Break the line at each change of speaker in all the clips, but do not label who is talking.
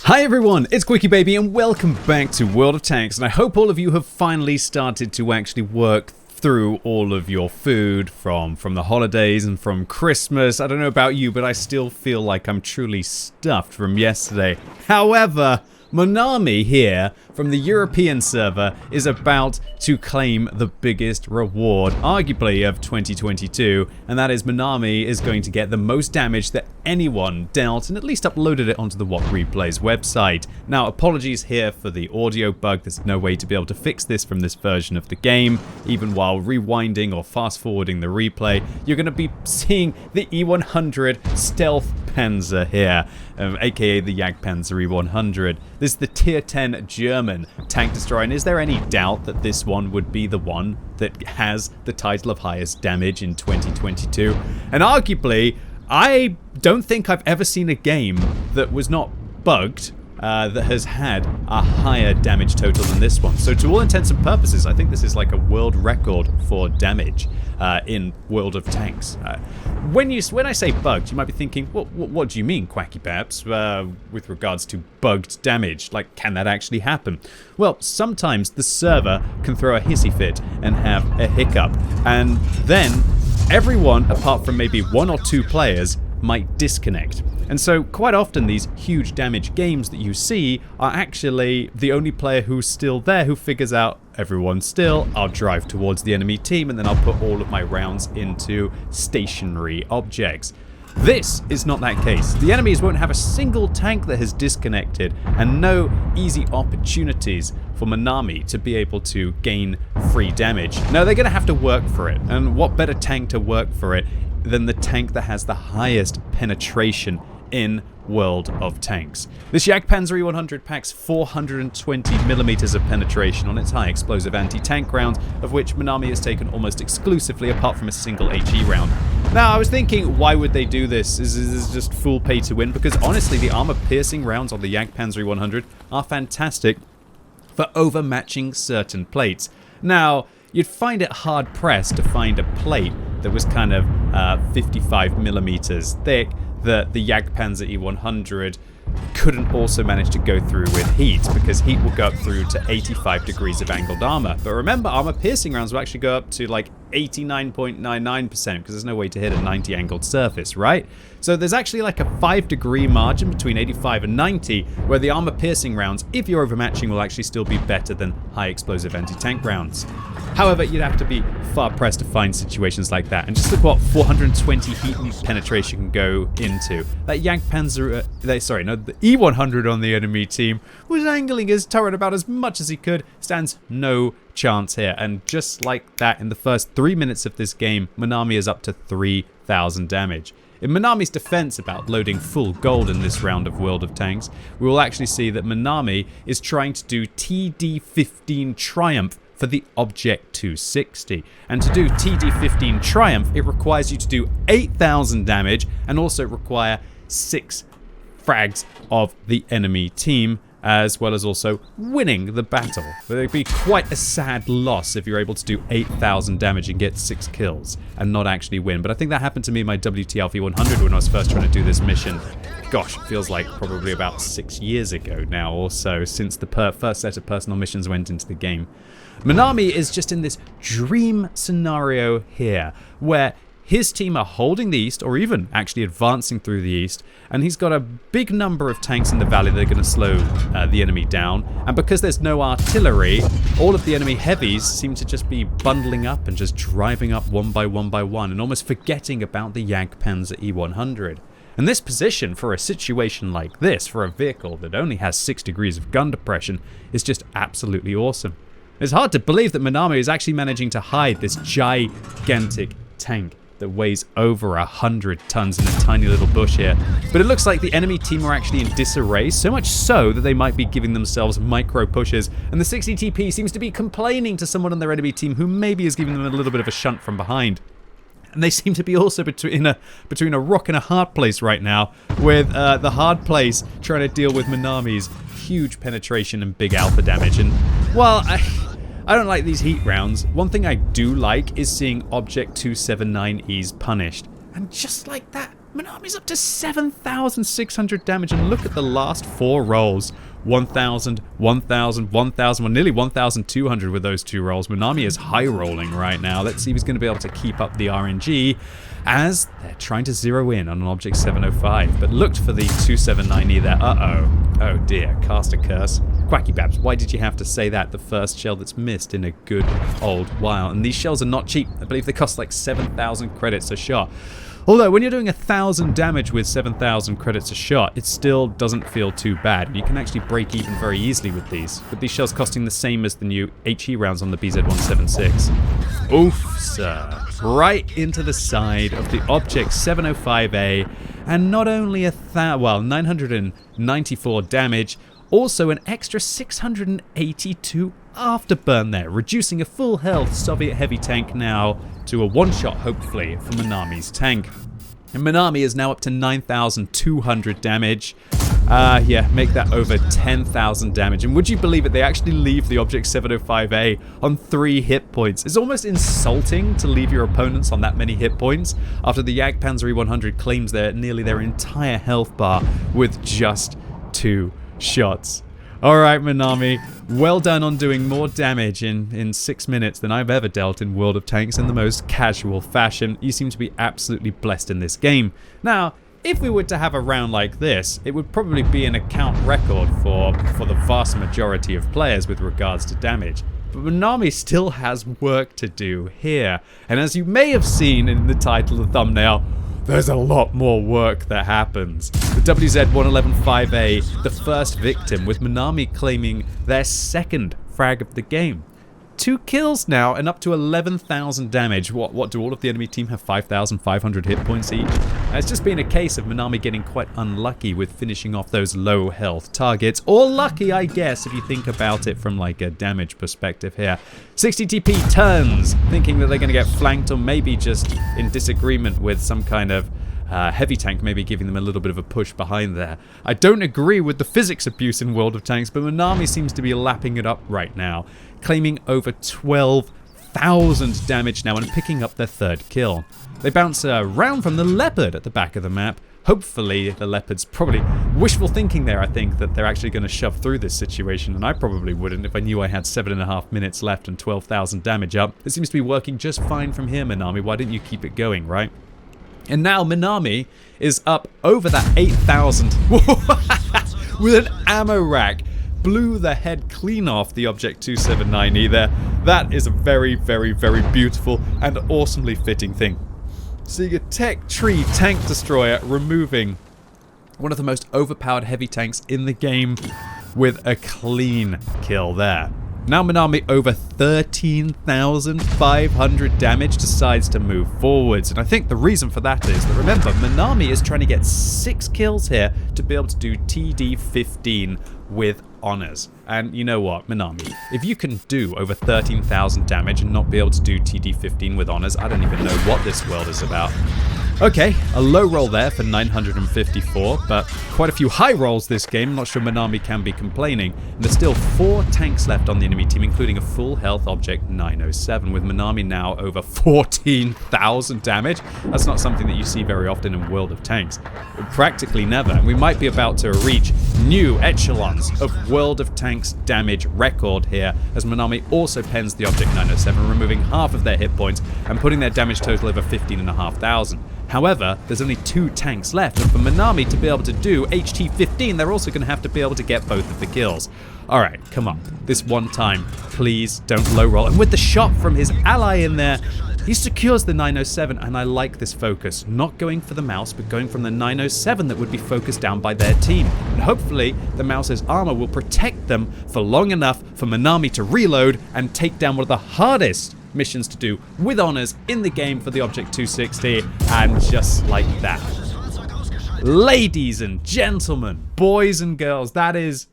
Hi everyone, it's Quicky baby and welcome back to World of Tanks, and I hope all of you have finally started to actually work through all of your food from the holidays and from Christmas. I don't know about you, but I still feel like I'm truly stuffed from yesterday. However, Monami here from the European server is about to claim the biggest reward, arguably of 2022, and that is Monami is going to get the most damage that anyone dealt and at least uploaded it onto the What Replays website. Now, apologies here for the audio bug. There's no way to be able to fix this from this version of the game. Even while rewinding or fast forwarding the replay, you're going to be seeing the E100 Stealth Panzer here, aka the Jagdpanzer E100. This is the tier 10 German tank destroyer, and is there any doubt that this one would be the one that has the title of highest damage in 2022? And arguably, I don't think I've ever seen a game that was not bugged that has had a higher damage total than this one. So to all intents and purposes, I think this is like a world record for damage in World of Tanks. When I say bugged, you might be thinking, what do you mean, Quacky Babs, with regards to bugged damage? Like, can that actually happen? Well, sometimes the server can throw a hissy fit and have a hiccup, and then everyone, apart from maybe one or two players, might disconnect. And so quite often these huge damage games that you see are actually the only player who's still there who figures out everyone's still, I'll drive towards the enemy team and then I'll put all of my rounds into stationary objects. This is not that case. The enemies won't have a single tank that has disconnected and no easy opportunities for Monami to be able to gain free damage. No, they're going to have to work for it, and what better tank to work for it than the tank that has the highest penetration in World of Tanks. This Jagdpanzer E100 packs 420mm of penetration on its high explosive anti-tank round, of which Monami has taken almost exclusively apart from a single HE round. Now, I was thinking, why would they do this? Is this just full pay to win? Because honestly, the armor-piercing rounds on the Jagdpanzer E100 are fantastic for overmatching certain plates. Now, you'd find it hard-pressed to find a plate that was kind of 55mm thick that the Jagdpanzer E100 couldn't also manage to go through with heat, because heat will go up through to 85 degrees of angled armor. But remember, armor piercing rounds will actually go up to like 89.99% because there's no way to hit a 90 angled surface, right? So there's actually like a 5-degree margin between 85 and 90 where the armor piercing rounds, if you're overmatching, will actually still be better than high explosive anti-tank rounds. However, you'd have to be far pressed to find situations like that. And just look what 420 heat penetration can go into. That Jagdpanzer, the E100 on the enemy team was angling his turret about as much as he could. Stands no chance here. And just like that, in the first 3 minutes of this game, Monami is up to 3,000 damage. In Monami's defense about loading full gold in this round of World of Tanks, we will actually see that Monami is trying to do TD15 Triumph for the Object 260. And to do TD15 Triumph, it requires you to do 8,000 damage and also require 6 frags of the enemy team, as well as also winning the battle. But it'd be quite a sad loss if you're able to do 8,000 damage and get 6 kills and not actually win. But I think that happened to me in my WT Alpha 100 when I was first trying to do this mission. Gosh, it feels like probably about 6 years ago now or so, since the first set of personal missions went into the game. Monami is just in this dream scenario here, where his team are holding the east, or even actually advancing through the east, and he's got a big number of tanks in the valley that are going to slow the enemy down. And because there's no artillery, all of the enemy heavies seem to just be bundling up and just driving up one by one, and almost forgetting about the Jagdpanzer E100. And this position for a situation like this, for a vehicle that only has 6 degrees of gun depression, is just absolutely awesome. It's hard to believe that Monami is actually managing to hide this gigantic tank that weighs over 100 tons in a tiny little bush here. But it looks like the enemy team are actually in disarray, so much so that they might be giving themselves micro pushes, and the 60 TP seems to be complaining to someone on their enemy team who maybe is giving them a little bit of a shunt from behind. And they seem to be also between a rock and a hard place right now, with the hard place trying to deal with Monami's huge penetration and big alpha damage. And while I don't like these heat rounds, one thing I do like is seeing Object 279Es punished. And just like that, Monami's up to 7,600 damage, and look at the last 4 rolls. 1,000, 1,000, 1,000, well, nearly 1,200 with those 2 rolls. Monami is high rolling right now. Let's see if he's going to be able to keep up the RNG as they're trying to zero in on an object 705, but looked for the 279E there. Oh dear, cast a curse. Quacky Babs, why did you have to say that? The first shell that's missed in a good old while. And these shells are not cheap. I believe they cost like 7,000 credits a shot. Although, when you're doing 1,000 damage with 7,000 credits a shot, it still doesn't feel too bad. You can actually break even very easily with these these shells costing the same as the new HE rounds on the BZ-176. Oof, sir. Right into the side of the Object 705A, and not only 994 damage, also an extra 682 afterburn there, reducing a full health Soviet heavy tank now to a one-shot, hopefully, for Monami's tank. And Monami is now up to 9,200 damage. Yeah, make that over 10,000 damage. And would you believe it, they actually leave the Object 705A on 3 hit points. It's almost insulting to leave your opponents on that many hit points after the Jagdpanzer E100 claims nearly their entire health bar with just 2 shots. Alright, Monami, well done on doing more damage in 6 minutes than I've ever dealt in World of Tanks in the most casual fashion. You seem to be absolutely blessed in this game. Now, if we were to have a round like this, it would probably be an account record for the vast majority of players with regards to damage. But Monami still has work to do here. And as you may have seen in the title and thumbnail, there's a lot more work that happens. The WZ-111-5A, the first victim, with Monami claiming their second frag of the game. 2 kills now and up to 11,000 damage. What do all of the enemy team have 5,500 hit points each? It's just been a case of Monami getting quite unlucky with finishing off those low health targets. Or lucky, I guess, if you think about it from like a damage perspective here. 60 TP turns, thinking that they're going to get flanked, or maybe just in disagreement with some kind of heavy tank, maybe giving them a little bit of a push behind there. I don't agree with the physics abuse in World of Tanks, but Monami seems to be lapping it up right now, claiming over 12,000 damage now and picking up their 3rd kill. They bounce around from the Leopard at the back of the map. Hopefully the Leopard's probably wishful thinking there, I think, that they're actually going to shove through this situation, and I probably wouldn't if I knew I had 7.5 minutes left and 12,000 damage up. It seems to be working just fine from here, Monami. Why didn't you keep it going, right? And now Monami is up over that 8,000 with an ammo rack. Blew the head clean off the Object 279E there. That is a very, very, very beautiful and awesomely fitting thing. Seeing a Tech Tree tank destroyer removing one of the most overpowered heavy tanks in the game with a clean kill there. Now Monami, over 13,500 damage, decides to move forwards. And I think the reason for that is that, remember, Monami is trying to get 6 kills here to be able to do TD15 with honors. And you know what, Monami, if you can do over 13,000 damage and not be able to do TD15 with honors, I don't even know what this world is about. Okay, a low roll there for 954, but quite a few high rolls this game. I'm not sure Monami can be complaining. And there's still 4 tanks left on the enemy team, including a full health Object 907, with Monami now over 14,000 damage. That's not something that you see very often in World of Tanks. Practically never. And we might be about to reach new echelons of World of Tanks damage record here, as Monami also pens the Object 907, removing half of their hit points and putting their damage total over 15,500. However, there's only 2 tanks left, and for Monami to be able to do HT15, they're also going to have to be able to get both of the kills. Alright, come on. This one time, please don't low roll. And with the shot from his ally in there, he secures the 907, and I like this focus. Not going for the mouse, but going from the 907 that would be focused down by their team. And hopefully, the mouse's armor will protect them for long enough for Monami to reload and take down one of the hardest missions to do with honors in the game for the Object 260, and just like that, ladies and gentlemen, boys and girls, that is,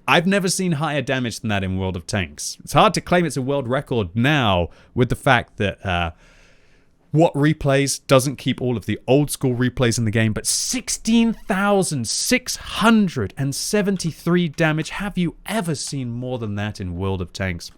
I've never seen higher damage than that in World of Tanks. It's hard to claim it's a world record now with the fact that What Replays doesn't keep all of the old school replays in the game, but 16,673 damage. Have you ever seen more than that in World of Tanks?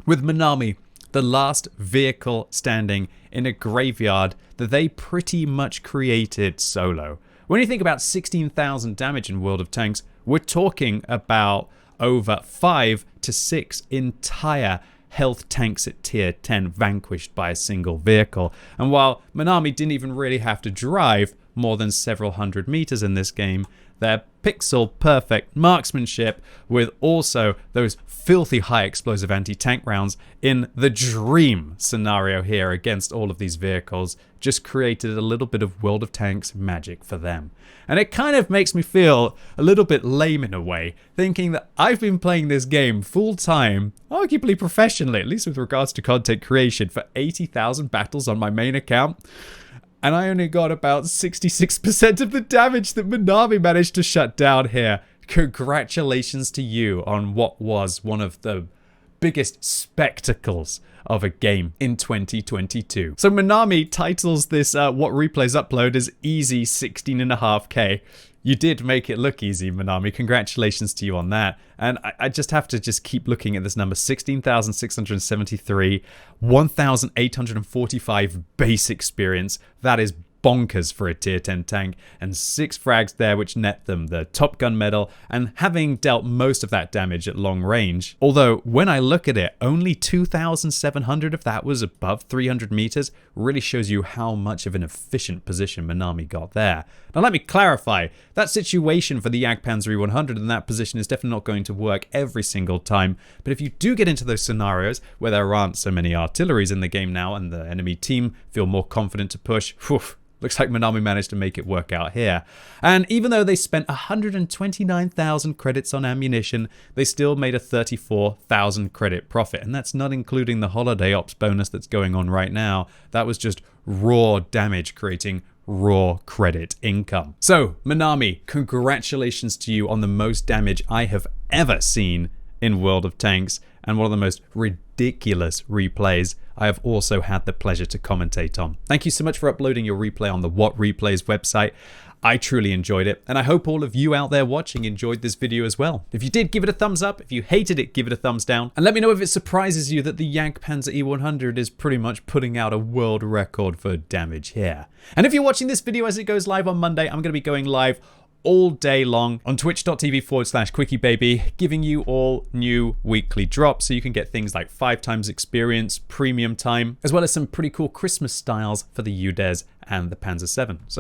With Monami the last vehicle standing in a graveyard that they pretty much created solo. When you think about 16,000 damage in World of Tanks, we're talking about over 5 to 6 entire health tanks at tier 10 vanquished by a single vehicle. And while Monami didn't even really have to drive more than several hundred meters in this game, their pixel perfect marksmanship with also those filthy high explosive anti-tank rounds in the dream scenario here against all of these vehicles just created a little bit of World of Tanks magic for them. And it kind of makes me feel a little bit lame in a way, thinking that I've been playing this game full time, arguably professionally, at least with regards to content creation, for 80,000 battles on my main account. And I only got about 66% of the damage that Monami managed to shut down here. Congratulations to you on what was one of the biggest spectacles of a game in 2022. So Monami titles this What Replays upload as easy 16.5k. You did make it look easy, Monami. Congratulations to you on that. And I just have to just keep looking at this number. 16,673, 1,845 base experience. That is bonkers for a tier 10 tank, and 6 frags there which net them the Top Gun medal, and having dealt most of that damage at long range. Although when I look at it, only 2,700 of that was above 300 meters, really shows you how much of an efficient position Monami got there. Now let me clarify, that situation for the Jagdpanzer E100 in that position is definitely not going to work every single time, but if you do get into those scenarios where there aren't so many artilleries in the game now and the enemy team feel more confident to push, whew, looks like Monami managed to make it work out here. And even though they spent 129,000 credits on ammunition, they still made a 34,000 credit profit. And that's not including the holiday ops bonus that's going on right now. That was just raw damage creating raw credit income. So Monami, congratulations to you on the most damage I have ever seen in World of Tanks, and one of the most ridiculous replays I have also had the pleasure to commentate on. Thank you so much for uploading your replay on the What Replays website. I truly enjoyed it, and I hope all of you out there watching enjoyed this video as well. If you did, give it a thumbs up. If you hated it, give it a thumbs down. And let me know if it surprises you that the Jagdpanzer E100 is pretty much putting out a world record for damage here. And if you're watching this video as it goes live on Monday, I'm going to be going live all day long on twitch.tv/QuickyBaby, giving you all new weekly drops so you can get things like 5 times experience, premium time, as well as some pretty cool Christmas styles for the UDES and the Panzer 7. So